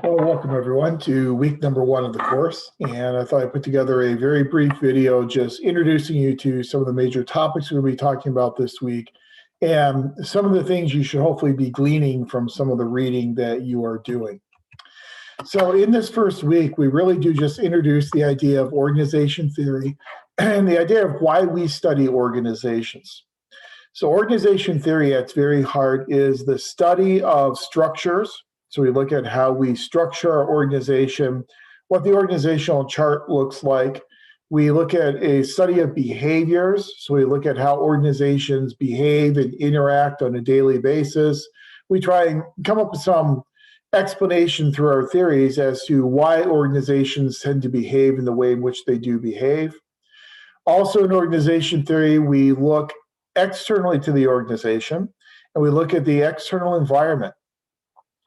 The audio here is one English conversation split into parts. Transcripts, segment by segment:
Well, welcome everyone to week number 1 of the course. And I thought I'd put together a very brief video just introducing you to some of the major topics we'll be talking about this week and some of the things you should hopefully be gleaning from some of the reading that you are doing. So in this first week, we really do just introduce the idea of organization theory and the idea of why we study organizations. So organization theory at its very heart is the study of structures. So we look at how we structure our organization, what the organizational chart looks like. We look at a study of behaviors. So we look at how organizations behave and interact on a daily basis. We try and come up with some explanation through our theories as to why organizations tend to behave in the way in which they do behave. Also in organization theory, we look externally to the organization and we look at the external environment.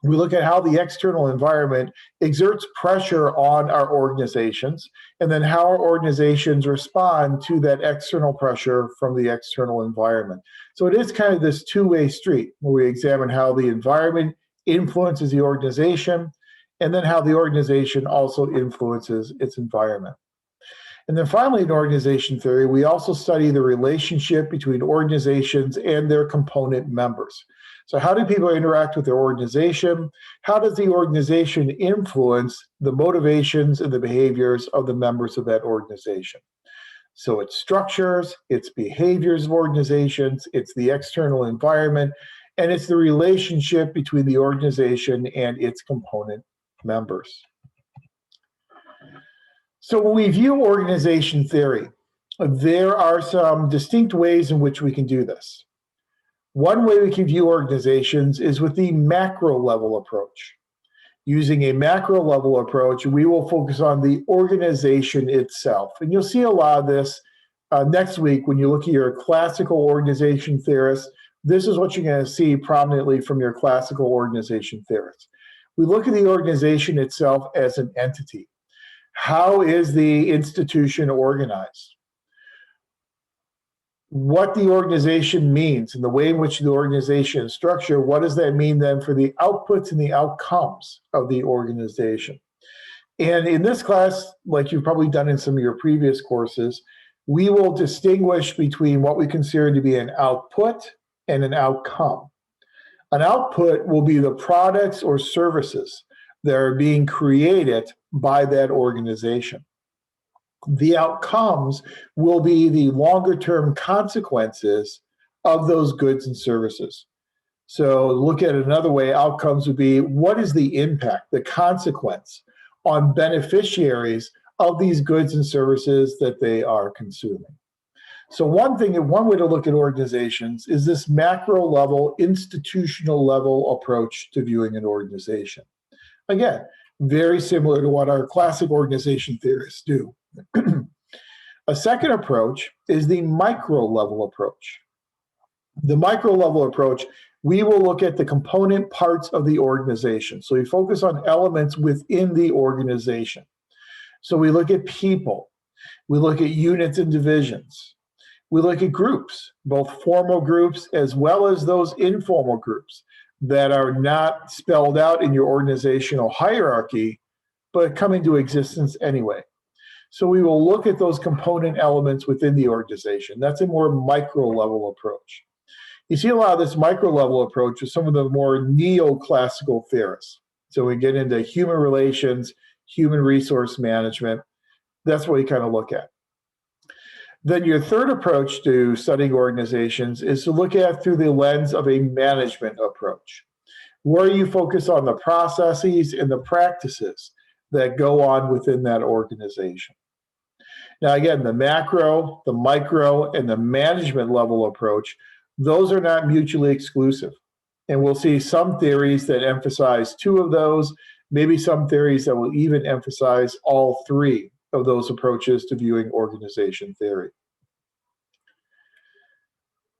We look at how the external environment exerts pressure on our organizations and then how our organizations respond to that external pressure from the external environment. So it is kind of this two-way street where we examine how the environment influences the organization and then how the organization also influences its environment. And then finally, in organization theory, we also study the relationship between organizations and their component members. So how do people interact with their organization? How does the organization influence the motivations and the behaviors of the members of that organization? So it's structures, it's behaviors of organizations, it's the external environment, and it's the relationship between the organization and its component members. So when we view organization theory, there are some distinct ways in which we can do this. One way we can view organizations is with the macro level approach. Using a macro level approach, we will focus on the organization itself. And you'll see a lot of this next week when you look at your classical organization theorists. This is what you're going to see prominently from your classical organization theorists. We look at the organization itself as an entity. How is the institution organized? What the organization means and the way in which the organization is structured, what does that mean then for the outputs and the outcomes of the organization? And in this class, like you've probably done in some of your previous courses, we will distinguish between what we consider to be an output and an outcome. An output will be the products or services that are being created by that organization. The outcomes will be the longer-term consequences of those goods and services. So look at it another way, outcomes would be what is the impact, the consequence on beneficiaries of these goods and services that they are consuming. So one way to look at organizations is this macro level, institutional level approach to viewing an organization. Again, very similar to what our classic organization theorists do. A second approach is the micro level approach. The micro level approach, we will look at the component parts of the organization. So we focus on elements within the organization. So we look at people, we look at units and divisions, we look at groups, both formal groups as well as those informal groups that are not spelled out in your organizational hierarchy, but come into existence anyway. So we will look at those component elements within the organization. That's a more micro level approach. You see a lot of this micro level approach with some of the more neoclassical theorists. So we get into human relations, human resource management. That's what we kind of look at. Then your third approach to studying organizations is to look at through the lens of a management approach, where you focus on the processes and the practices that go on within that organization. Now, again, the macro, the micro, and the management level approach, those are not mutually exclusive. And we'll see some theories that emphasize two of those, maybe some theories that will even emphasize all three of those approaches to viewing organization theory.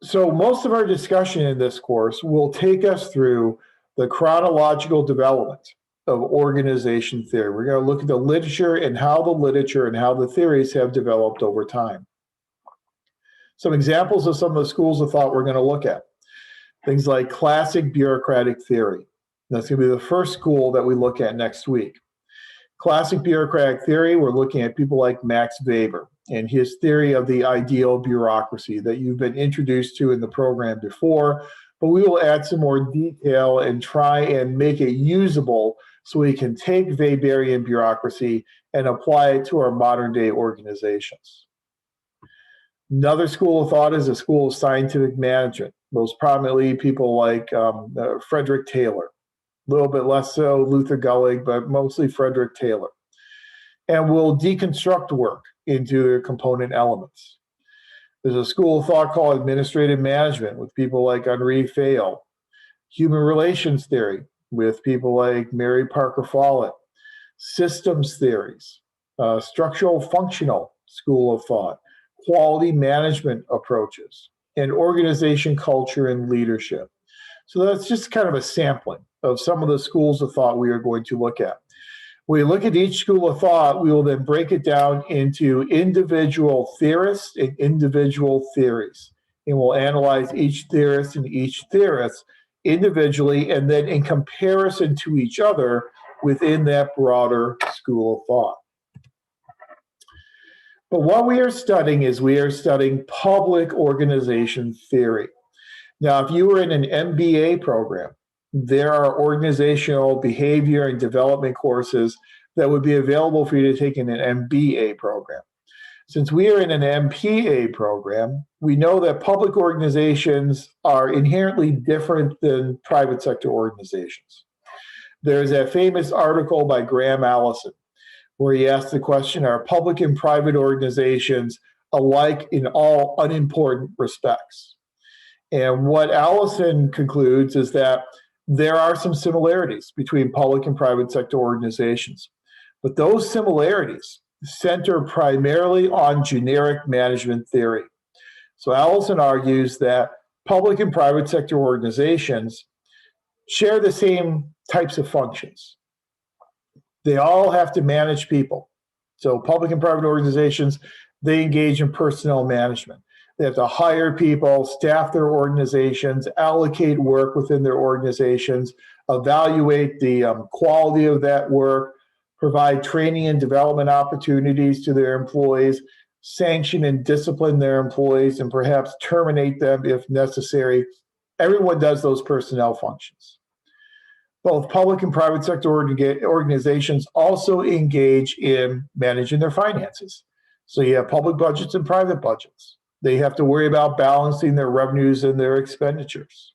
So most of our discussion in this course will take us through the chronological development of organization theory. We're going to look at the literature and how the theories have developed over time. Some examples of some of the schools of thought we're going to look at. Things like classic bureaucratic theory. That's going to be the first school that we look at next week. Classic bureaucratic theory, we're looking at people like Max Weber and his theory of the ideal bureaucracy that you've been introduced to in the program before, but we will add some more detail and try and make it usable so we can take Weberian bureaucracy and apply it to our modern day organizations. Another school of thought is a school of scientific management, most prominently people like Frederick Taylor. A little bit less so Luther Gullig, but mostly Frederick Taylor. And we'll deconstruct work into their component elements. There's a school of thought called administrative management with people like Henri Fayol, human relations theory with people like Mary Parker Follett, systems theories, structural functional school of thought, quality management approaches, and organization culture and leadership. So that's just kind of a sampling of some of the schools of thought we are going to look at. We look at each school of thought, we will then break it down into individual theorists and individual theories. And we'll analyze each theorist and each theorist individually and then in comparison to each other within that broader school of thought. But what we are studying is we are studying public organization theory. Now, if you were in an MBA program, there are organizational behavior and development courses that would be available for you to take in an MBA program. Since we are in an MPA program, we know that public organizations are inherently different than private sector organizations. There's a famous article by Graham Allison where he asked the question, are public and private organizations alike in all unimportant respects? And what Allison concludes is that there are some similarities between public and private sector organizations, but those similarities center primarily on generic management theory. So Allison argues that public and private sector organizations share the same types of functions. They all have to manage people. So public and private organizations, they engage in personnel management. They have to hire people, staff their organizations, allocate work within their organizations, evaluate the quality of that work, provide training and development opportunities to their employees, sanction and discipline their employees, and perhaps terminate them if necessary. Everyone does those personnel functions. Both public and private sector organizations also engage in managing their finances. So you have public budgets and private budgets. They have to worry about balancing their revenues and their expenditures.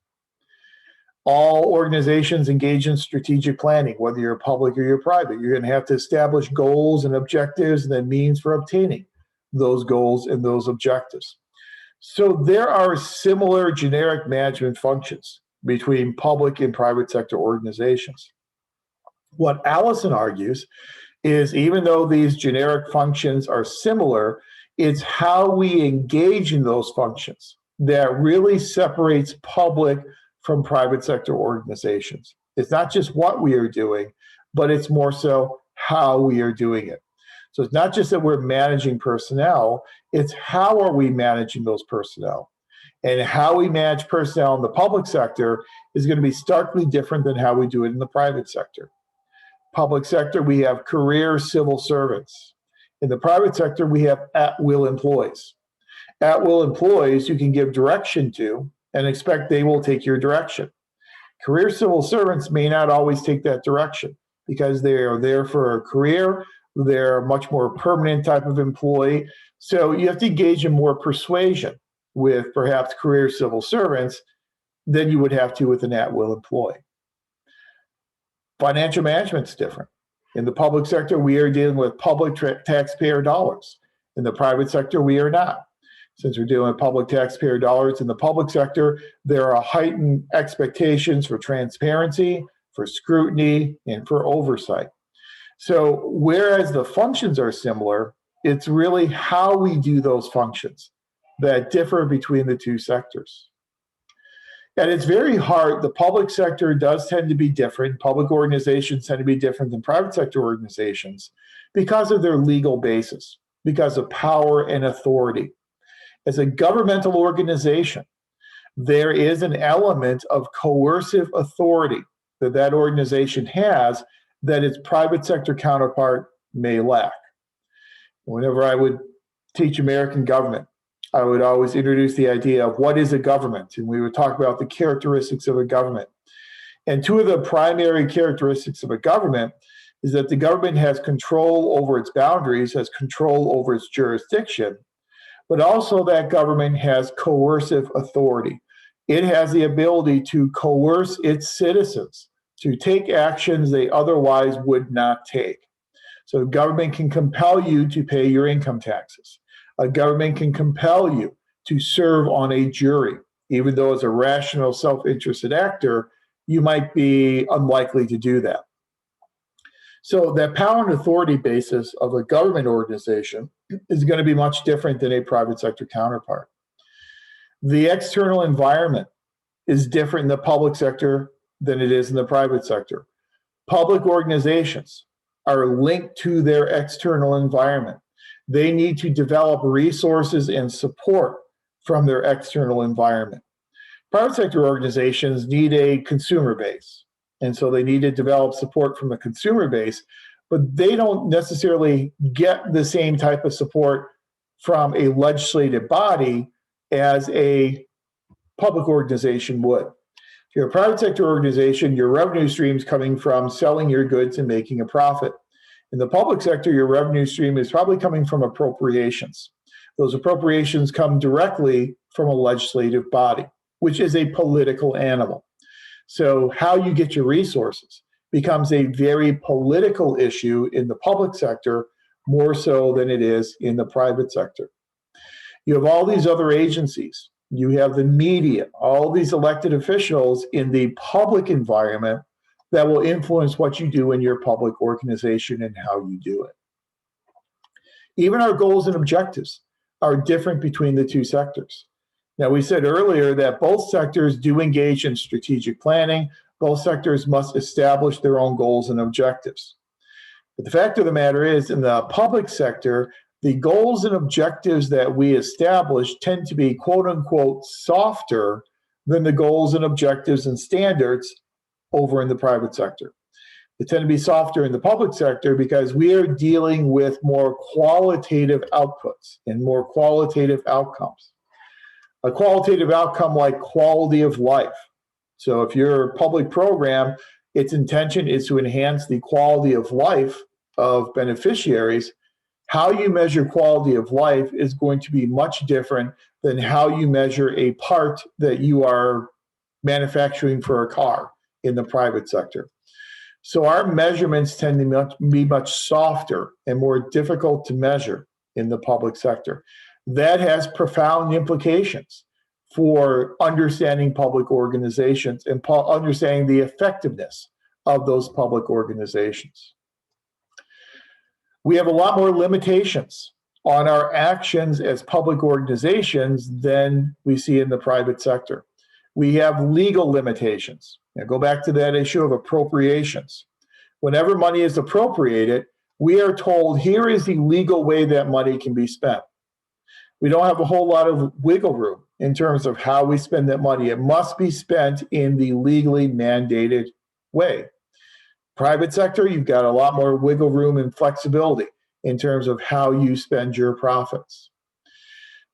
All organizations engage in strategic planning, whether you're public or you're private. You're going to have to establish goals and objectives and then means for obtaining those goals and those objectives. So there are similar generic management functions between public and private sector organizations. What Allison argues is even though these generic functions are similar, it's how we engage in those functions that really separates public from private sector organizations. It's not just what we are doing, but it's more so how we are doing it. So it's not just that we're managing personnel, it's how are we managing those personnel. And how we manage personnel in the public sector is going to be starkly different than how we do it in the private sector. Public sector, we have career civil servants. In the private sector, we have at-will employees. At-will employees you can give direction to and expect they will take your direction. Career civil servants may not always take that direction because they are there for a career. They're a much more permanent type of employee. So you have to engage in more persuasion with perhaps career civil servants than you would have to with an at-will employee. Financial management's different. In the public sector, we are dealing with public taxpayer dollars. In the private sector, we are not. Since we're dealing with public taxpayer dollars in the public sector, there are heightened expectations for transparency, for scrutiny, and for oversight. So whereas the functions are similar, it's really how we do those functions that differ between the two sectors. And it's very hard. The public sector does tend to be different. Public organizations tend to be different than private sector organizations because of their legal basis, because of power and authority. As a governmental organization, there is an element of coercive authority that that organization has that its private sector counterpart may lack. Whenever I would teach American government, I would always introduce the idea of what is a government, and we would talk about the characteristics of a government. And two of the primary characteristics of a government is that the government has control over its boundaries, has control over its jurisdiction, but also that government has coercive authority. It has the ability to coerce its citizens to take actions they otherwise would not take. So government can compel you to pay your income taxes. A government can compel you to serve on a jury, even though as a rational, self-interested actor, you might be unlikely to do that. So that power and authority basis of a government organization is going to be much different than a private sector counterpart. The external environment is different in the public sector than it is in the private sector. Public organizations are linked to their external environment. They need to develop resources and support from their external environment. Private sector organizations need a consumer base, and so they need to develop support from the consumer base, but they don't necessarily get the same type of support from a legislative body as a public organization would. If you're a private sector organization, your revenue stream is coming from selling your goods and making a profit. In the public sector, your revenue stream is probably coming from appropriations. Those appropriations come directly from a legislative body, which is a political animal. So how you get your resources becomes a very political issue in the public sector, more so than it is in the private sector. You have all these other agencies. You have the media, all these elected officials in the public environment that will influence what you do in your public organization and how you do it. Even our goals and objectives are different between the two sectors. Now, we said earlier that both sectors do engage in strategic planning. Both sectors must establish their own goals and objectives. But the fact of the matter is, in the public sector, the goals and objectives that we establish tend to be quote unquote softer than the goals and objectives and standards over in the private sector. They tend to be softer in the public sector because we are dealing with more qualitative outputs and more qualitative outcomes. A qualitative outcome like quality of life. So if your public program, its intention is to enhance the quality of life of beneficiaries, how you measure quality of life is going to be much different than how you measure a part that you are manufacturing for a car in the private sector. So our measurements tend to be much softer and more difficult to measure in the public sector. That has profound implications for understanding public organizations and understanding the effectiveness of those public organizations. We have a lot more limitations on our actions as public organizations than we see in the private sector. We have legal limitations. Now, go back to that issue of appropriations. Whenever money is appropriated, we are told here is the legal way that money can be spent. We don't have a whole lot of wiggle room in terms of how we spend that money. It must be spent in the legally mandated way. Private sector, you've got a lot more wiggle room and flexibility in terms of how you spend your profits.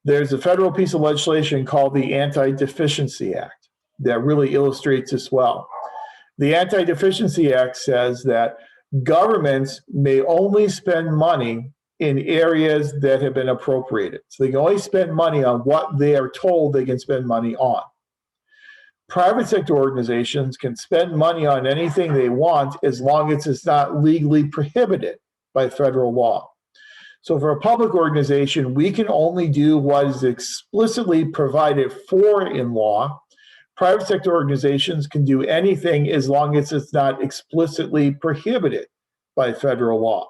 There's a federal piece of legislation called the Anti-Deficiency Act that really illustrates this well. The Anti-Deficiency Act says that governments may only spend money in areas that have been appropriated. So they can only spend money on what they are told they can spend money on. Private sector organizations can spend money on anything they want as long as it's not legally prohibited by federal law. So for a public organization, we can only do what is explicitly provided for in law. Private sector organizations can do anything as long as it's not explicitly prohibited by federal law.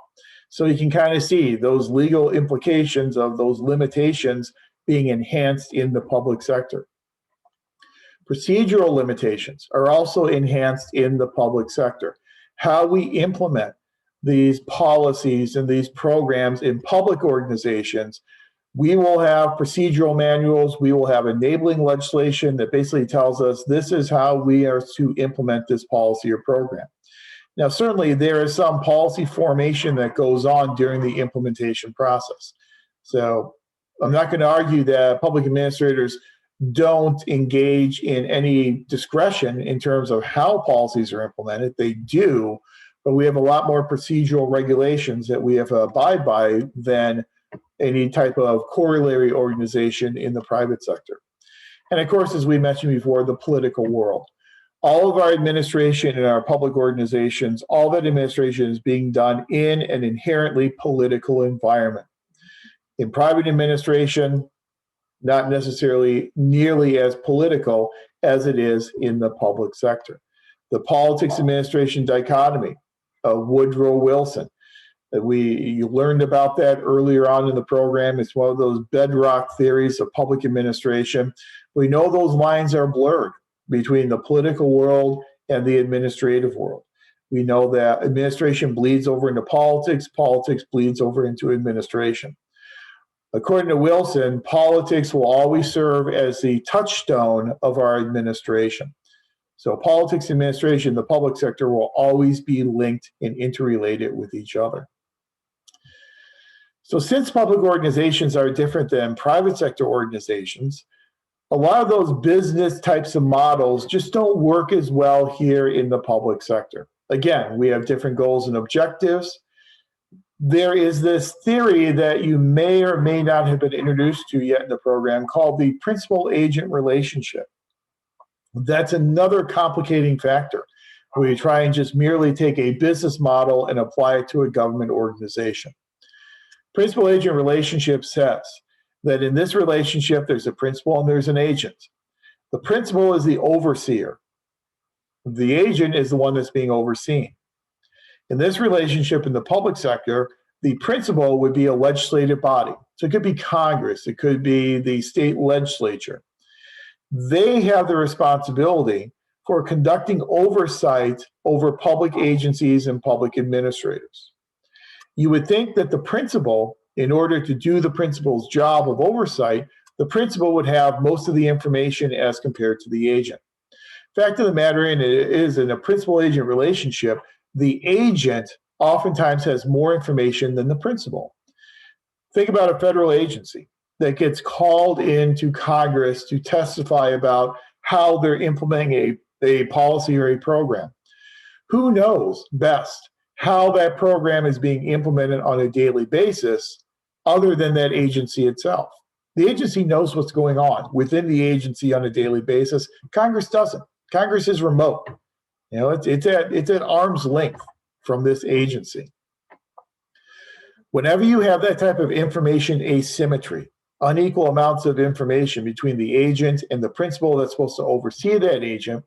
So you can kind of see those legal implications of those limitations being enhanced in the public sector. Procedural limitations are also enhanced in the public sector. How we implement these policies and these programs in public organizations We will have procedural manuals. We will have enabling legislation that basically tells us this is how we are to implement this policy or program. Now, certainly there is some policy formation that goes on during the implementation process. So I'm not going to argue that public administrators don't engage in any discretion in terms of how policies are implemented. They do, but we have a lot more procedural regulations that we have to abide by than any type of corollary organization in the private sector. And of course, as we mentioned before, the political world. All of our administration and our public organizations, all that administration is being done in an inherently political environment. In private administration, not necessarily nearly as political as it is in the public sector. The politics administration dichotomy of Woodrow Wilson. You learned about that earlier on in the program. It's one of those bedrock theories of public administration. We know those lines are blurred between the political world and the administrative world. We know that administration bleeds over into politics, politics bleeds over into administration. According to Wilson, politics will always serve as the touchstone of our administration. So politics, administration, the public sector will always be linked and interrelated with each other. So since public organizations are different than private sector organizations, a lot of those business types of models just don't work as well here in the public sector. Again, we have different goals and objectives. There is this theory that you may or may not have been introduced to yet in the program called the principal-agent relationship. That's another complicating factor where you try and just merely take a business model and apply it to a government organization. Principal-agent relationship says that in this relationship, there's a principal and there's an agent. The principal is the overseer. The agent is the one that's being overseen. In this relationship in the public sector, the principal would be a legislative body. So it could be Congress, it could be the state legislature. They have the responsibility for conducting oversight over public agencies and public administrators. You would think that the principal, in order to do the principal's job of oversight, the principal would have most of the information as compared to the agent. Fact of the matter is, in a principal-agent relationship, the agent oftentimes has more information than the principal. Think about a federal agency that gets called into Congress to testify about how they're implementing a policy or a program. Who knows best how that program is being implemented on a daily basis other than that agency itself? The agency knows what's going on within the agency on a daily basis. Congress doesn't. Congress is remote. You know, it's at arm's length from this agency. Whenever you have that type of information asymmetry, unequal amounts of information between the agent and the principal that's supposed to oversee that agent,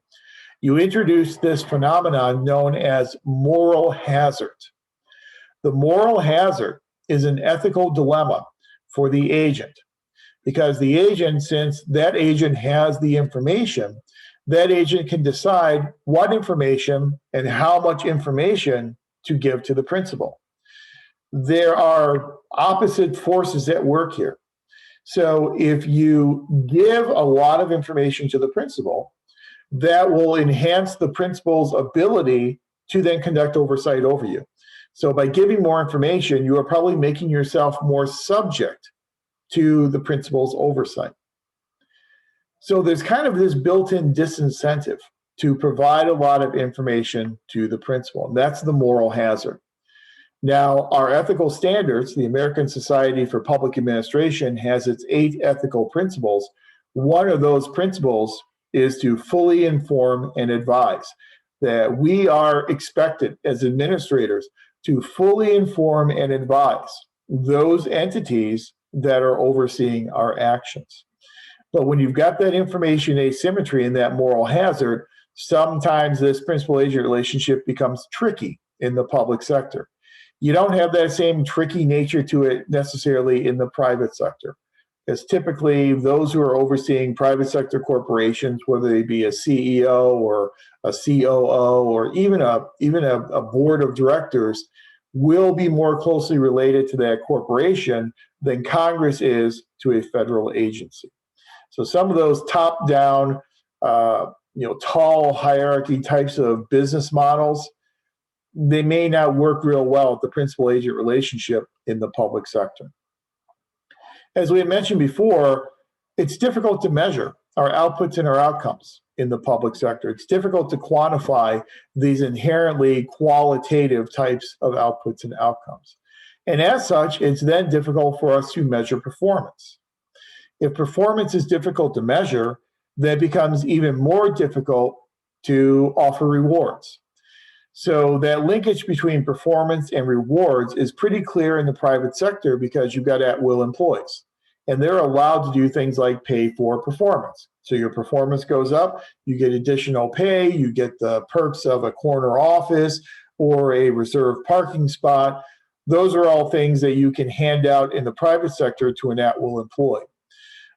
you introduce this phenomenon known as moral hazard. The moral hazard is an ethical dilemma for the agent because the agent, since that agent has the information, that agent can decide what information and how much information to give to the principal. There are opposite forces at work here. So if you give a lot of information to the principal, that will enhance the principal's ability to then conduct oversight over you. So by giving more information, you are probably making yourself more subject to the principal's oversight. So there's kind of this built-in disincentive to provide a lot of information to the principal, and that's the moral hazard. Now, our ethical standards, the American Society for Public Administration has its 8 ethical principles. One of those principles is to fully inform and advise, that we are expected as administrators to fully inform and advise those entities that are overseeing our actions. But when you've got that information asymmetry and that moral hazard, sometimes this principal-agent relationship becomes tricky in the public sector. You don't have that same tricky nature to it necessarily in the private sector, because typically those who are overseeing private sector corporations, whether they be a CEO or a COO or even a board of directors, will be more closely related to that corporation than Congress is to a federal agency. So some of those top-down, tall hierarchy types of business models, they may not work real well with the principal-agent relationship in the public sector. As we had mentioned before, it's difficult to measure our outputs and our outcomes in the public sector. It's difficult to quantify these inherently qualitative types of outputs and outcomes. And as such, it's then difficult for us to measure performance. If performance is difficult to measure, then it becomes even more difficult to offer rewards. So that linkage between performance and rewards is pretty clear in the private sector because you've got at-will employees. And they're allowed to do things like pay for performance. So your performance goes up, you get additional pay, you get the perks of a corner office or a reserved parking spot. Those are all things that you can hand out in the private sector to an at-will employee.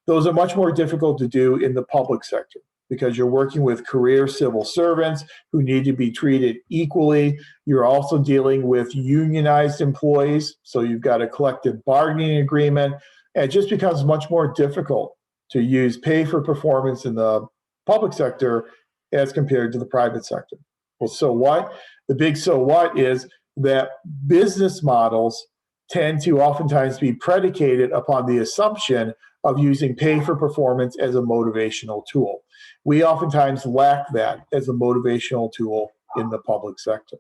Those are much more difficult to do in the public sector because you're working with career civil servants who need to be treated equally. You're also dealing with unionized employees, so you've got a collective bargaining agreement. And it just becomes much more difficult to use pay for performance in the public sector as compared to the private sector. Well, so what? The big so what is that business models tend to oftentimes be predicated upon the assumption of using pay for performance as a motivational tool. We oftentimes lack that as a motivational tool in the public sector.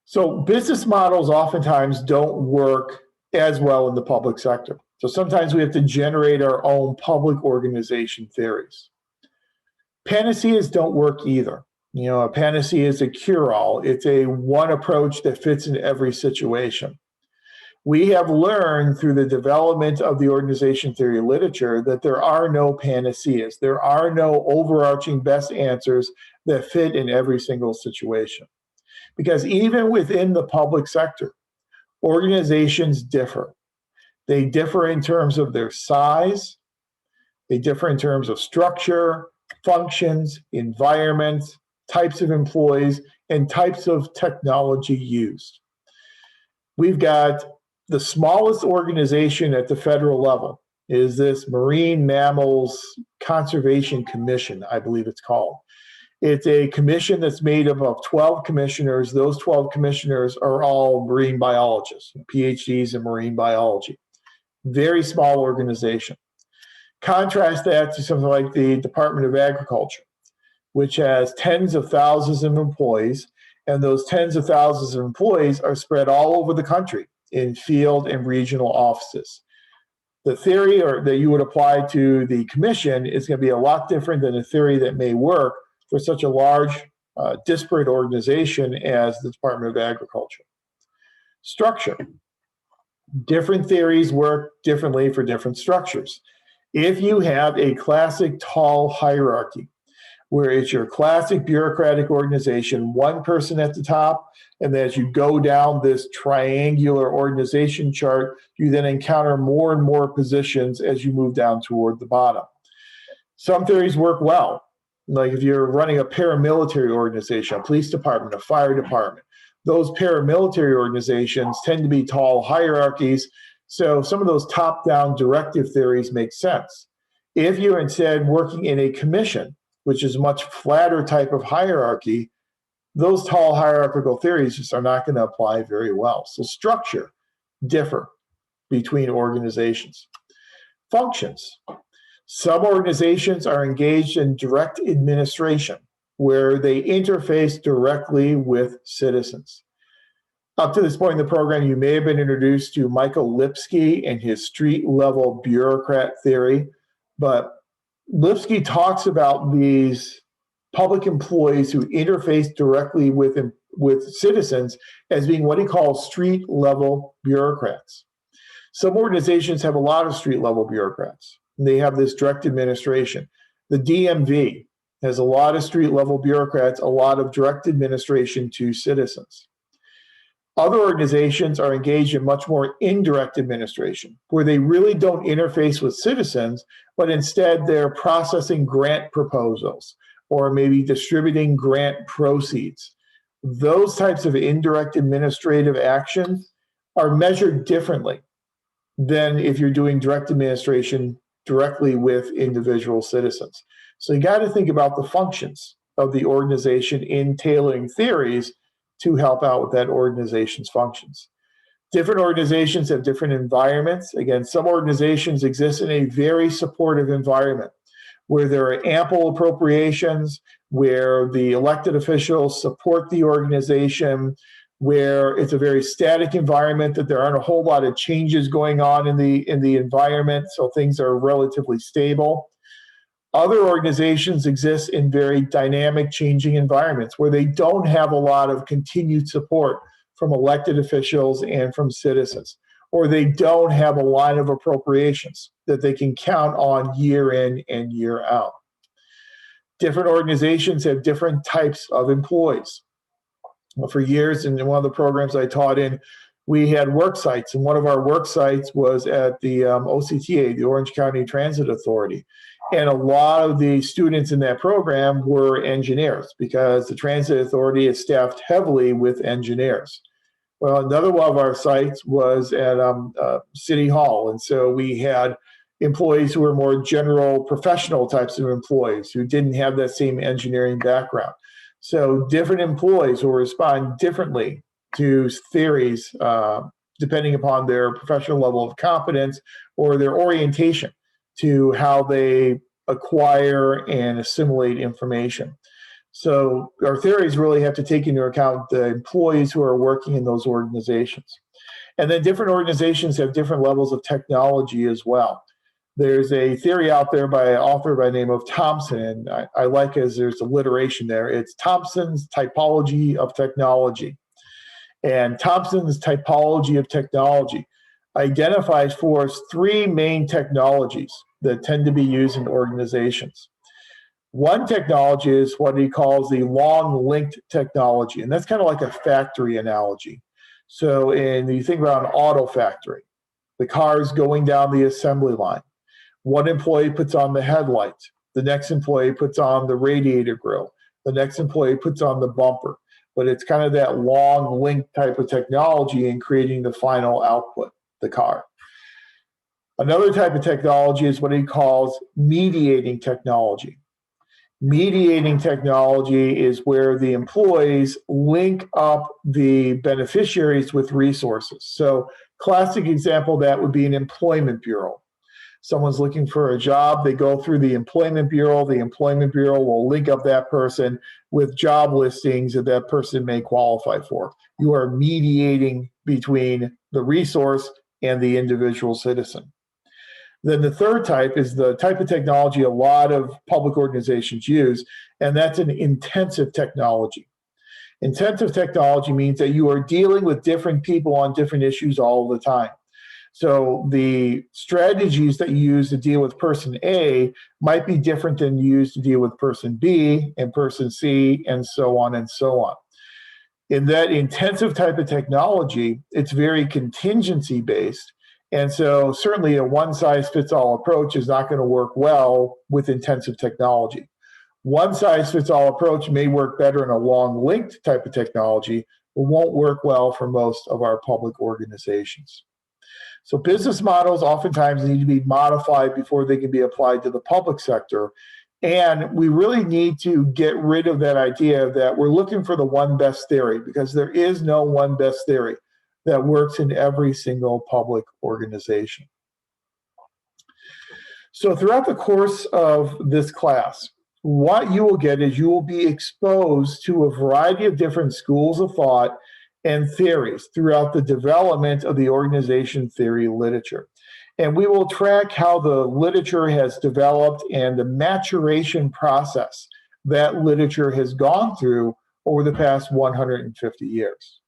So business models oftentimes don't work as well in the public sector. So sometimes we have to generate our own public organization theories. Panaceas don't work either. A panacea is a cure-all. It's a one approach that fits in every situation. We have learned through the development of the organization theory literature that there are no panaceas. There are no overarching best answers that fit in every single situation. Because even within the public sector, organizations differ. They differ in terms of their size, they differ in terms of structure, functions, environments, types of employees, and types of technology used. We've got the smallest organization at the federal level is this Marine Mammals Conservation Commission, I believe it's called. It's a commission that's made up of 12 commissioners. Those 12 commissioners are all marine biologists, PhDs in marine biology. Very small organization. Contrast that to something like the Department of Agriculture, which has tens of thousands of employees, and those tens of thousands of employees are spread all over the country in field and regional offices. The theory that you would apply to the commission is going to be a lot different than a theory that may work for such a large, disparate organization as the Department of Agriculture. Structure. Different theories work differently for different structures. If you have a classic tall hierarchy, where it's your classic bureaucratic organization, one person at the top, and then as you go down this triangular organization chart, you then encounter more and more positions as you move down toward the bottom. Some theories work well. Like if you're running a paramilitary organization, a police department, a fire department, those paramilitary organizations tend to be tall hierarchies. So some of those top-down directive theories make sense. If you're instead working in a commission, which is a much flatter type of hierarchy, those tall hierarchical theories just are not going to apply very well. So structure differ between organizations. Functions. Some organizations are engaged in direct administration, where they interface directly with citizens. Up to this point in the program, you may have been introduced to Michael Lipsky and his street-level bureaucrat theory, but Lipsky talks about these public employees who interface directly with citizens as being what he calls street-level bureaucrats. Some organizations have a lot of street-level bureaucrats. They have this direct administration. The DMV has a lot of street-level bureaucrats, a lot of direct administration to citizens. Other organizations are engaged in much more indirect administration, where they really don't interface with citizens, but instead they're processing grant proposals or maybe distributing grant proceeds. those types of indirect administrative actions are measured differently than if you're doing direct administration directly with individual citizens. So you got to think about the functions of the organization in tailoring theories to help out with that organization's functions. Different organizations have different environments. Again, some organizations exist in a very supportive environment where there are ample appropriations, where the elected officials support the organization, where it's a very static environment, that there aren't a whole lot of changes going on in the environment, so things are relatively stable. Other organizations exist in very dynamic, changing environments where they don't have a lot of continued support from elected officials and from citizens, or they don't have a line of appropriations that they can count on year in and year out. Different organizations have different types of employees. For years, in one of the programs I taught in, we had work sites, and one of our work sites was at the OCTA, the Orange County Transit Authority. And a lot of the students in that program were engineers because the Transit Authority is staffed heavily with engineers. Well, another one of our sites was at City Hall. And so we had employees who were more general professional types of employees who didn't have that same engineering background. So different employees will respond differently to theories depending upon their professional level of competence or their orientation to how they acquire and assimilate information. So our theories really have to take into account the employees who are working in those organizations. And then different organizations have different levels of technology as well. There's a theory out there by an author by the name of Thompson, and I like as there's alliteration there. It's Thompson's typology of technology. And Thompson's typology of technology identifies for us three main technologies that tend to be used in organizations. One technology is what he calls the long-linked technology, and that's kind of like a factory analogy. So you think about an auto factory, the cars going down the assembly line. One employee puts on the headlights, the next employee puts on the radiator grill, the next employee puts on the bumper. But it's kind of that long link type of technology in creating the final output, the car. Another type of technology is what he calls mediating technology. Mediating technology is where the employees link up the beneficiaries with resources. So classic example of that would be an employment bureau. Someone's looking for a job, they go through the employment bureau will link up that person with job listings that that person may qualify for. You are mediating between the resource and the individual citizen. Then the third type is the type of technology a lot of public organizations use, and that's an intensive technology. Intensive technology means that you are dealing with different people on different issues all the time. So the strategies that you use to deal with person A might be different than you use to deal with person B and person C, and so on and so on. In that intensive type of technology, it's very contingency based. And so certainly a one-size-fits-all approach is not going to work well with intensive technology. One-size-fits-all approach may work better in a long-linked type of technology, but won't work well for most of our public organizations. So business models oftentimes need to be modified before they can be applied to the public sector. And we really need to get rid of that idea that we're looking for the one best theory, because there is no one best theory that works in every single public organization. So throughout the course of this class, what you will get is you will be exposed to a variety of different schools of thought and theories throughout the development of the organization theory literature. And we will track how the literature has developed and the maturation process that literature has gone through over the past 150 years.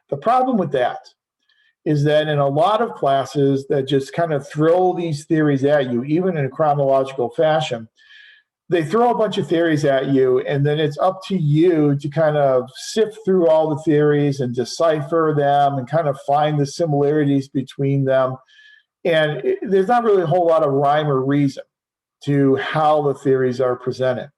The problem with that is that in a lot of classes that just kind of throw these theories at you, even in a chronological fashion, they throw a bunch of theories at you, and then it's up to you to kind of sift through all the theories and decipher them and kind of find the similarities between them. And there's not really a whole lot of rhyme or reason to how the theories are presented.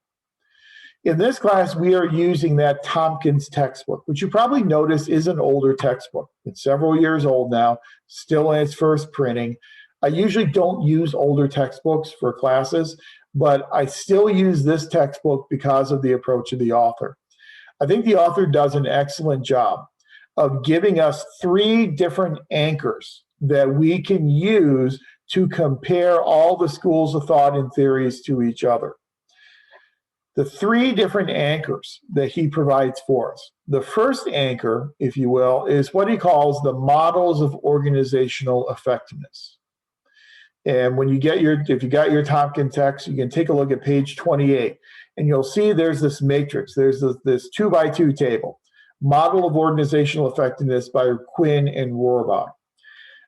In this class, we are using that Tompkins textbook, which you probably notice is an older textbook. It's several years old now, still in its first printing. I usually don't use older textbooks for classes, but I still use this textbook because of the approach of the author. I think the author does an excellent job of giving us 3 different anchors that we can use to compare all the schools of thought and theories to each other. The 3 different anchors that he provides for us. The first anchor, if you will, is what he calls the models of organizational effectiveness. And when you get if you got your Tompkins text, you can take a look at page 28, and you'll see there's this matrix. There's this 2x2 table, Model of Organizational Effectiveness by Quinn and Rohrbach.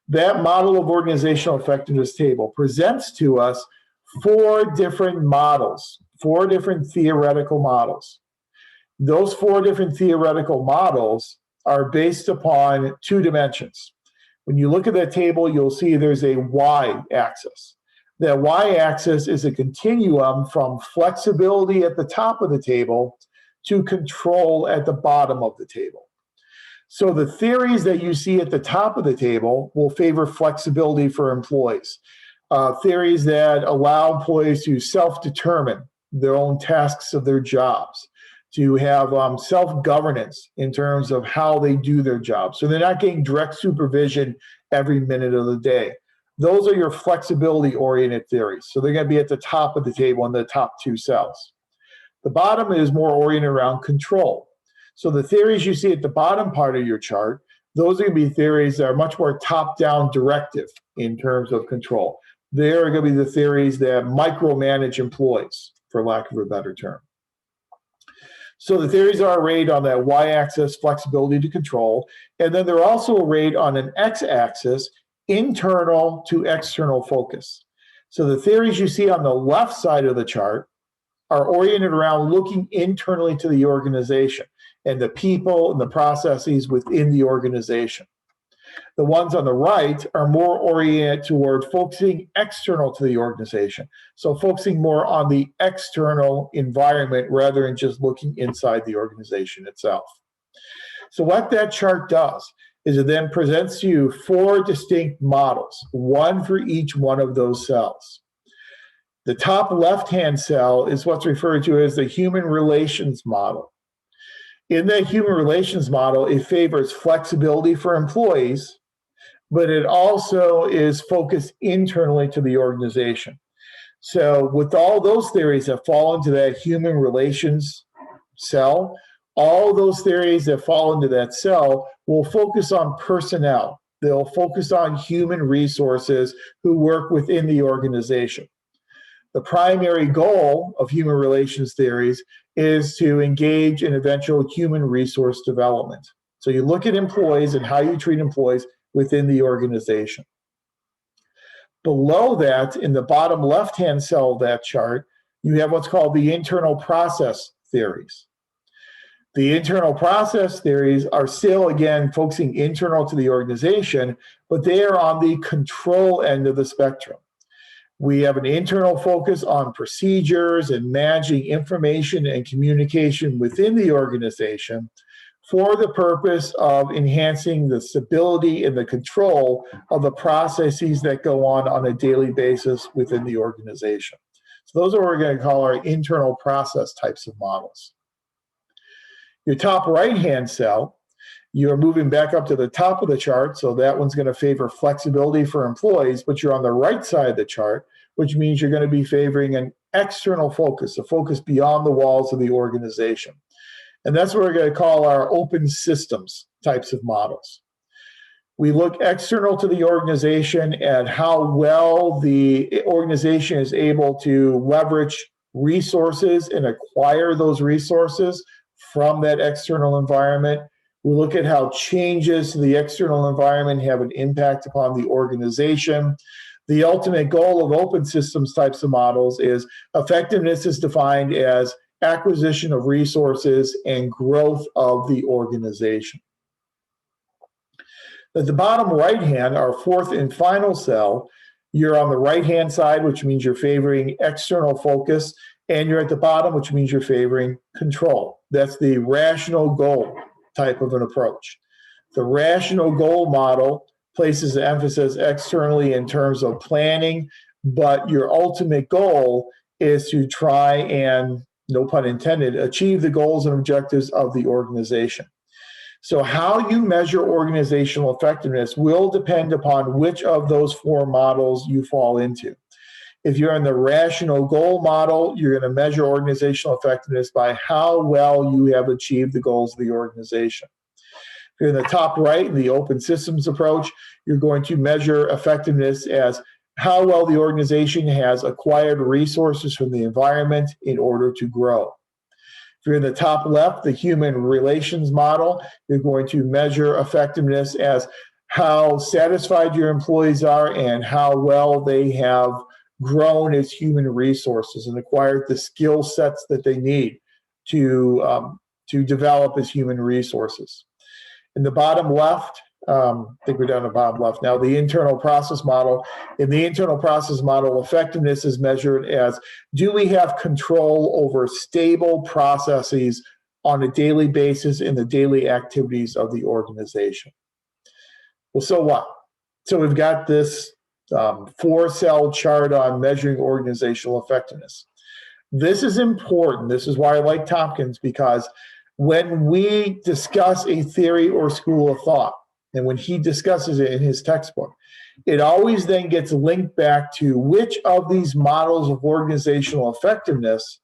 That Model of Organizational Effectiveness table presents to us 4 different models, 4 different theoretical models. Those 4 different theoretical models are based upon 2 dimensions. When you look at that table, you'll see there's a y-axis. That y-axis is a continuum from flexibility at the top of the table to control at the bottom of the table. So the theories that you see at the top of the table will favor flexibility for employees. Theories that allow employees to self-determine their own tasks of their jobs, to have self-governance in terms of how they do their job. So they're not getting direct supervision every minute of the day. Those are your flexibility-oriented theories. So they're going to be at the top of the table in the top 2 cells. The bottom is more oriented around control. So the theories you see at the bottom part of your chart, those are going to be theories that are much more top-down directive in terms of control. They're going to be the theories that micromanage employees, for lack of a better term. So the theories are arrayed on that y-axis, flexibility to control, and then they're also arrayed on an x-axis, internal to external focus. So the theories you see on the left side of the chart are oriented around looking internally to the organization and the people and the processes within the organization. The ones on the right are more oriented toward focusing external to the organization. So focusing more on the external environment rather than just looking inside the organization itself. So what that chart does is it then presents to you 4 distinct models, 1 for each one of those cells. The top left-hand cell is what's referred to as the human relations model. In that human relations model, it favors flexibility for employees, but it also is focused internally to the organization. So with all those theories that fall into that human relations cell, all those theories that fall into that cell will focus on personnel. They'll focus on human resources who work within the organization. The primary goal of human relations theories is to engage in eventual human resource development. So you look at employees and how you treat employees within the organization. Below that, in the bottom left-hand cell of that chart, you have what's called the internal process theories. The internal process theories are still, again, focusing internal to the organization, but they are on the control end of the spectrum. We have an internal focus on procedures and managing information and communication within the organization for the purpose of enhancing the stability and the control of the processes that go on a daily basis within the organization. So those are what we're going to call our internal process types of models. Your top right-hand cell, you're moving back up to the top of the chart, so that one's going to favor flexibility for employees, but you're on the right side of the chart, which means you're going to be favoring an external focus, a focus beyond the walls of the organization. And that's what we're going to call our open systems types of models. We look external to the organization at how well the organization is able to leverage resources and acquire those resources from that external environment. We look at how changes to the external environment have an impact upon the organization. The ultimate goal of open systems types of models is effectiveness is defined as acquisition of resources and growth of the organization. At the bottom right hand, our 4th and final cell, you're on the right hand side, which means you're favoring external focus And you're at the bottom, which means you're favoring control. That's the rational goal type of an approach. The rational goal model places the emphasis externally in terms of planning, but your ultimate goal is to try and, no pun intended, achieve the goals and objectives of the organization. So how you measure organizational effectiveness will depend upon which of those four models you fall into. If you're in the rational goal model, you're going to measure organizational effectiveness by how well you have achieved the goals of the organization. If you're in the top right, in the open systems approach, you're going to measure effectiveness as how well the organization has acquired resources from the environment in order to grow. If you're in the top left, the human relations model, you're going to measure effectiveness as how satisfied your employees are and how well they have grown as human resources and acquired the skill sets that they need to develop as human resources. In the bottom left, I think we're down to bottom left now, the internal process model. In the internal process model, effectiveness is measured as, do we have control over stable processes on a daily basis in the daily activities of the organization? Well, so what? So we've got this 4-cell chart on measuring organizational effectiveness. This is important. This is why I like Tompkins, because when we discuss a theory or school of thought, and when he discusses it in his textbook, it always then gets linked back to which of these models of organizational effectiveness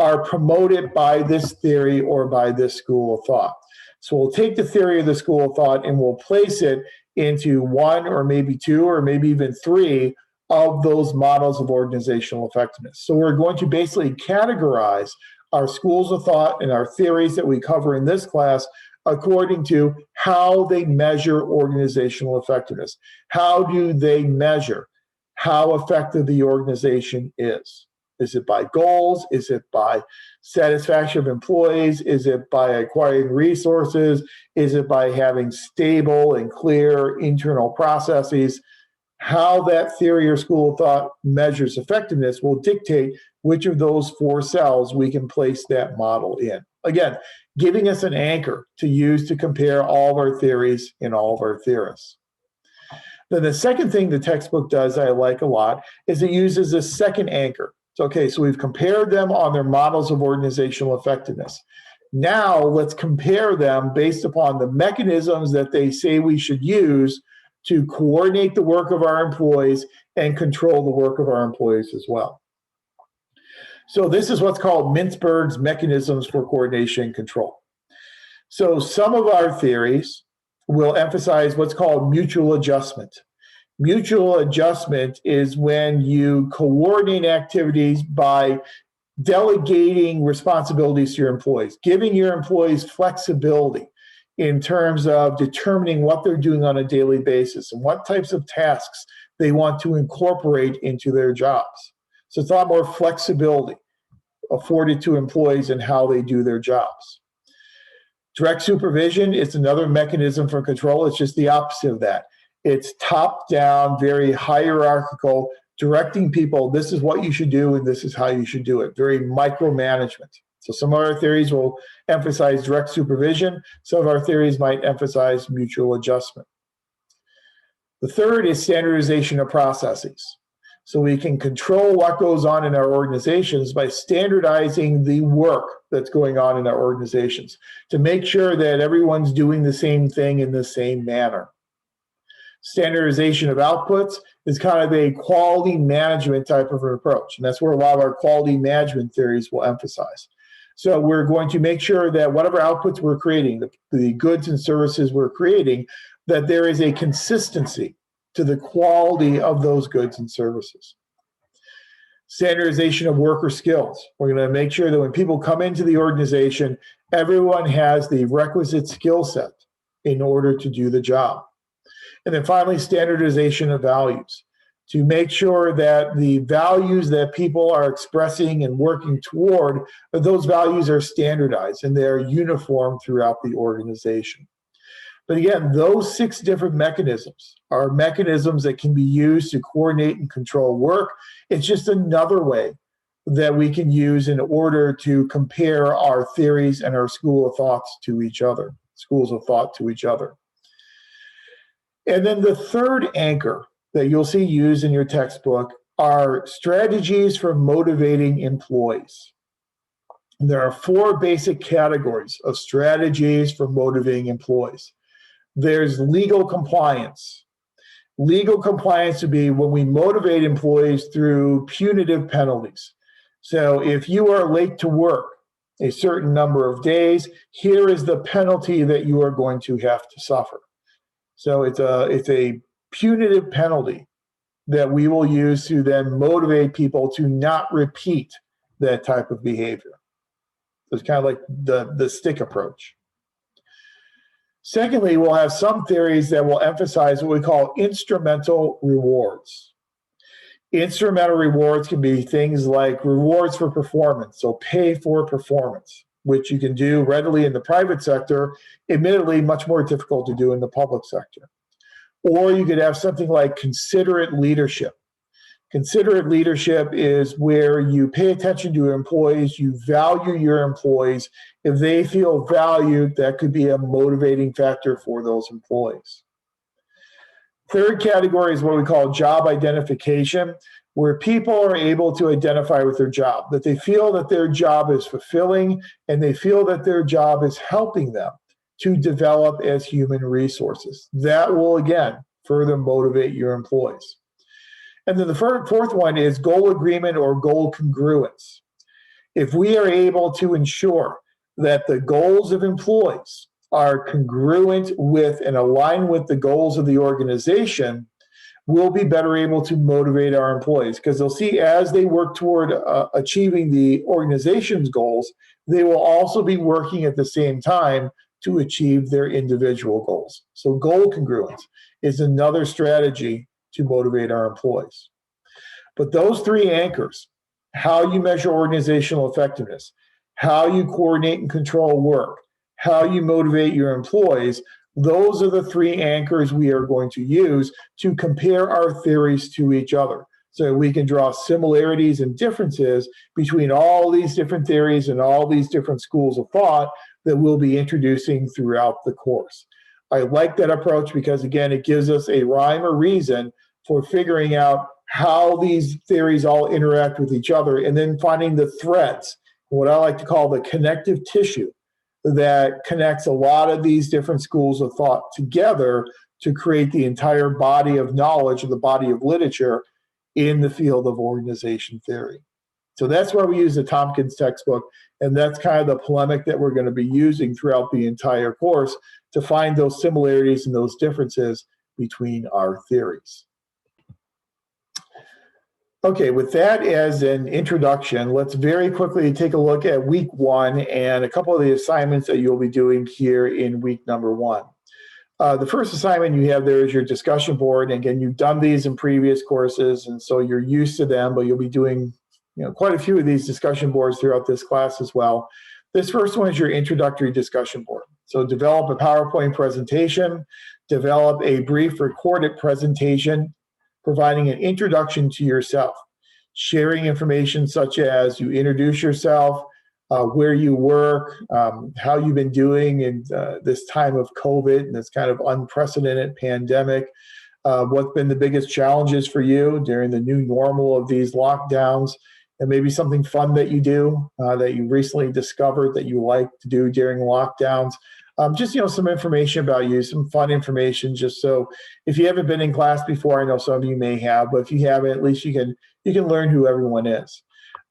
are promoted by this theory or by this school of thought. So we'll take the theory of the school of thought and we'll place it into one or maybe two or maybe even three of those models of organizational effectiveness. So we're going to basically categorize our schools of thought and our theories that we cover in this class according to how they measure organizational effectiveness. How do they measure how effective the organization is? Is it by goals? Is it by satisfaction of employees? Is it by acquiring resources? Is it by having stable and clear internal processes? How that theory or school of thought measures effectiveness will dictate which of those 4 cells we can place that model in. Again, giving us an anchor to use to compare all of our theories and all of our theorists. Then the second thing the textbook does that I like a lot is it uses a second anchor. So, okay, so we've compared them on their models of organizational effectiveness. Now let's compare them based upon the mechanisms that they say we should use to coordinate the work of our employees and control the work of our employees as well. So this is what's called Mintzberg's mechanisms for coordination and control. So some of our theories will emphasize what's called mutual adjustment. Mutual adjustment is when you coordinate activities by delegating responsibilities to your employees, giving your employees flexibility in terms of determining what they're doing on a daily basis and what types of tasks they want to incorporate into their jobs. So it's a lot more flexibility afforded to employees in how they do their jobs. Direct supervision is another mechanism for control. It's just the opposite of that. It's top-down, very hierarchical, directing people, this is what you should do and this is how you should do it. Very micromanagement. So some of our theories will emphasize direct supervision. Some of our theories might emphasize mutual adjustment. The third is standardization of processes. So we can control what goes on in our organizations by standardizing the work that's going on in our organizations to make sure that everyone's doing the same thing in the same manner. Standardization of outputs is kind of a quality management type of an approach, and that's where a lot of our quality management theories will emphasize. So we're going to make sure that whatever outputs we're creating, the goods and services we're creating, that there is a consistency to the quality of those goods and services. Standardization of worker skills. We're going to make sure that when people come into the organization, everyone has the requisite skill set in order to do the job. And then finally, standardization of values, to make sure that the values that people are expressing and working toward, that those values are standardized and they're uniform throughout the organization. But again, those 6 different mechanisms are mechanisms that can be used to coordinate and control work. It's just another way that we can use in order to compare our theories and our schools of thought to each other. And then the third anchor that you'll see used in your textbook are strategies for motivating employees. There are 4 basic categories of strategies for motivating employees. There's legal compliance. Legal compliance would be when we motivate employees through punitive penalties. So if you are late to work a certain number of days, here is the penalty that you are going to have to suffer. So it's a punitive penalty that we will use to then motivate people to not repeat that type of behavior. So it's kind of like the stick approach. Secondly, we'll have some theories that will emphasize what we call instrumental rewards. Instrumental rewards can be things like rewards for performance, so pay for performance, which you can do readily in the private sector, admittedly much more difficult to do in the public sector. Or you could have something like considerate leadership. Considerate leadership is where you pay attention to your employees, you value your employees. If they feel valued, that could be a motivating factor for those employees. Third category is what we call job identification, where people are able to identify with their job, that they feel that their job is fulfilling and they feel that their job is helping them to develop as human resources. That will, again, further motivate your employees. And then the fourth one is goal agreement or goal congruence. If we are able to ensure that the goals of employees are congruent with and align with the goals of the organization, we'll be better able to motivate our employees, because they'll see as they work toward achieving the organization's goals, they will also be working at the same time to achieve their individual goals. So goal congruence is another strategy to motivate our employees. But those 3 anchors, how you measure organizational effectiveness, how you coordinate and control work, how you motivate your employees, those are the 3 anchors we are going to use to compare our theories to each other. So we can draw similarities and differences between all these different theories and all these different schools of thought that we'll be introducing throughout the course. I like that approach because, again, it gives us a rhyme or reason for figuring out how these theories all interact with each other, and then finding the threads, what I like to call the connective tissue, that connects a lot of these different schools of thought together to create the entire body of knowledge, or the body of literature in the field of organization theory. So that's why we use the Tompkins textbook, and that's kind of the polemic that we're going to be using throughout the entire course to find those similarities and those differences between our theories. Okay, with that as an introduction, let's very quickly take a look at week 1 and a couple of the assignments that you'll be doing here in week number 1. The first assignment you have there is your discussion board. And again, you've done these in previous courses, and so you're used to them, but you'll be doing quite a few of these discussion boards throughout this class as well. This first one is your introductory discussion board. So develop a PowerPoint presentation, develop a brief recorded presentation, providing an introduction to yourself, sharing information such as you introduce yourself, where you work, how you've been doing in this time of COVID and this kind of unprecedented pandemic, what's been the biggest challenges for you during the new normal of these lockdowns, and maybe something fun that you do that you recently discovered that you like to do during lockdowns. Just some information about you, some fun information, just so if you haven't been in class before, I know some of you may have, but if you haven't, at least you can learn who everyone is.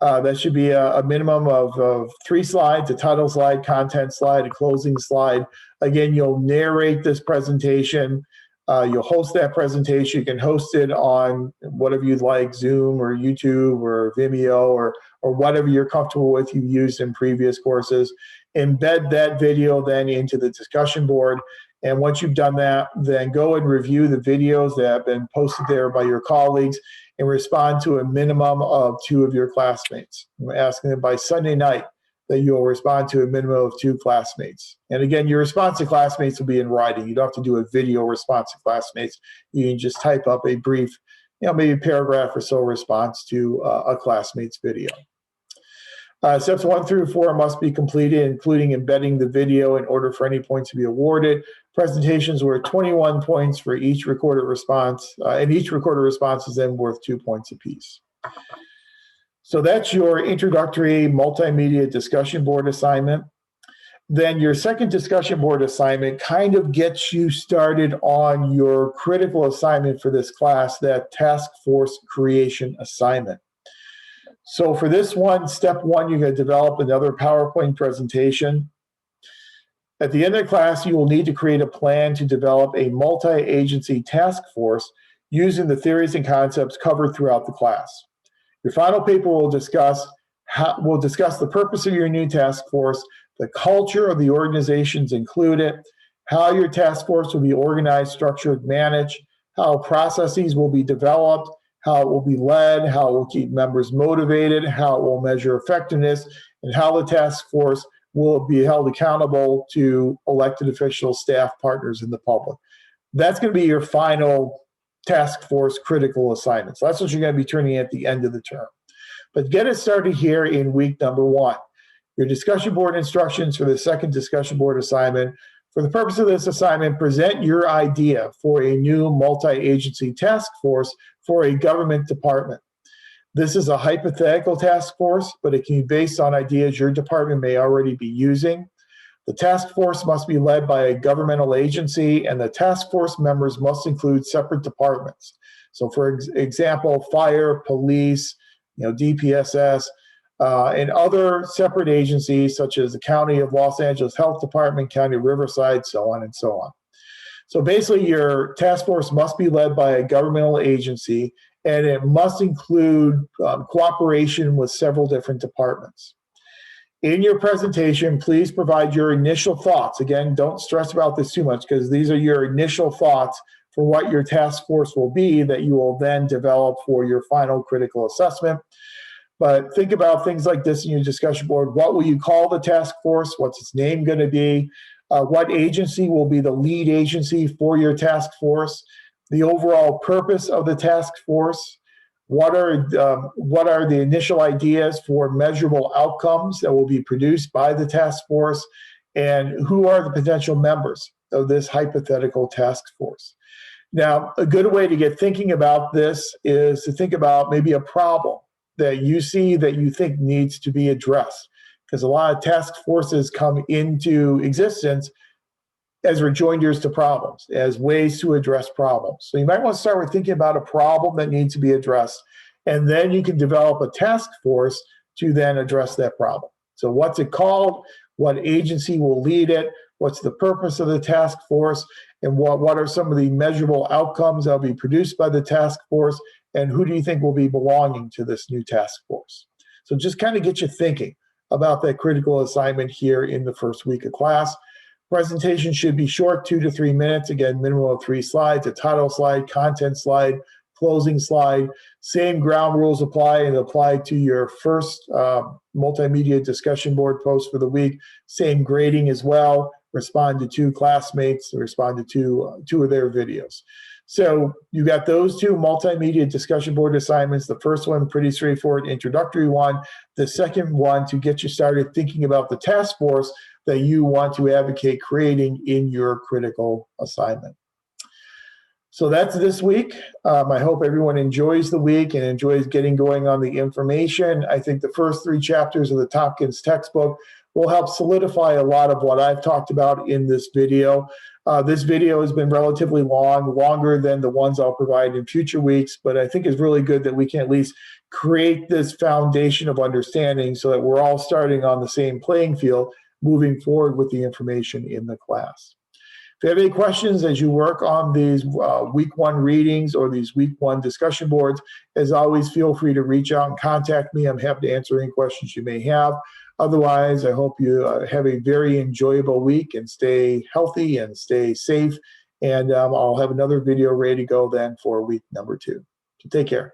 That should be a minimum of 3 slides: a title slide, content slide, a closing slide. Again, you'll narrate this presentation. You'll host that presentation. You can host it on whatever you'd like, Zoom or YouTube or Vimeo or whatever you're comfortable with, you've used in previous courses. Embed that video then into the discussion board. And once you've done that, then go and review the videos that have been posted there by your colleagues and respond to a minimum of 2 of your classmates. I'm asking them by Sunday night that you'll respond to a minimum of 2 classmates. And again, your response to classmates will be in writing. You don't have to do a video response to classmates. You can just type up a brief, maybe a paragraph or so response to a classmate's video. Steps 1 through 4 must be completed, including embedding the video in order for any points to be awarded. Presentations were 21 points for each recorded response, and each recorded response is then worth 2 points apiece. So that's your introductory multimedia discussion board assignment. Then your second discussion board assignment kind of gets you started on your critical assignment for this class, that task force creation assignment. So for this one, step 1, you're going to develop another PowerPoint presentation. At the end of the class, you will need to create a plan to develop a multi-agency task force using the theories and concepts covered throughout the class. Your final paper will discuss the purpose of your new task force, the culture of the organizations included, how your task force will be organized, structured, managed, how processes will be developed, how it will be led, how it will keep members motivated, how it will measure effectiveness, and how the task force will be held accountable to elected officials, staff, partners, and the public. That's going to be your final task force critical assignment. So that's what you're going to be turning at the end of the term. But get it started here in week number 1. Your discussion board instructions for the second discussion board assignment. For the purpose of this assignment, present your idea for a new multi-agency task force for a government department. This is a hypothetical task force, but it can be based on ideas your department may already be using. The task force must be led by a governmental agency, and the task force members must include separate departments. So for example, fire, police, DPSS, and other separate agencies such as the County of Los Angeles Health Department, County of Riverside, so on and so on. So basically your task force must be led by a governmental agency, and it must include cooperation with several different departments. In your presentation, please provide your initial thoughts. Again, don't stress about this too much because these are your initial thoughts for what your task force will be that you will then develop for your final critical assessment. But think about things like this in your discussion board. What will you call the task force? What's its name going to be? What agency will be the lead agency for your task force? The overall purpose of the task force? What are the initial ideas for measurable outcomes that will be produced by the task force? And who are the potential members of this hypothetical task force? Now, a good way to get thinking about this is to think about maybe a problem that you see that you think needs to be addressed. Because a lot of task forces come into existence as rejoinders to problems, as ways to address problems. So you might want to start with thinking about a problem that needs to be addressed, and then you can develop a task force to then address that problem. So what's it called? What agency will lead it? What's the purpose of the task force? And what are some of the measurable outcomes that will be produced by the task force? And who do you think will be belonging to this new task force? So just kind of get you thinking about that critical assignment here in the first week of class. Presentation should be short, 2 to 3 minutes. Again, minimum of 3 slides, a title slide, content slide, closing slide. Same ground rules apply and apply to your first multimedia discussion board post for the week. Same grading as well. Respond to 2 classmates, respond to two of their videos. So you got those 2 multimedia discussion board assignments. The first one, pretty straightforward, introductory one. The second one, to get you started thinking about the task force that you want to advocate creating in your critical assignment. So that's this week. I hope everyone enjoys the week and enjoys getting going on the information. I think the first 3 chapters of the Tompkins textbook will help solidify a lot of what I've talked about in this video. This video has been relatively long, longer than the ones I'll provide in future weeks, but I think it's really good that we can at least create this foundation of understanding so that we're all starting on the same playing field moving forward with the information in the class. If you have any questions as you work on these week 1 readings or these week 1 discussion boards, as always, feel free to reach out and contact me. I'm happy to answer any questions you may have. Otherwise, I hope you have a very enjoyable week and stay healthy and stay safe. And I'll have another video ready to go then for week number 2. So take care.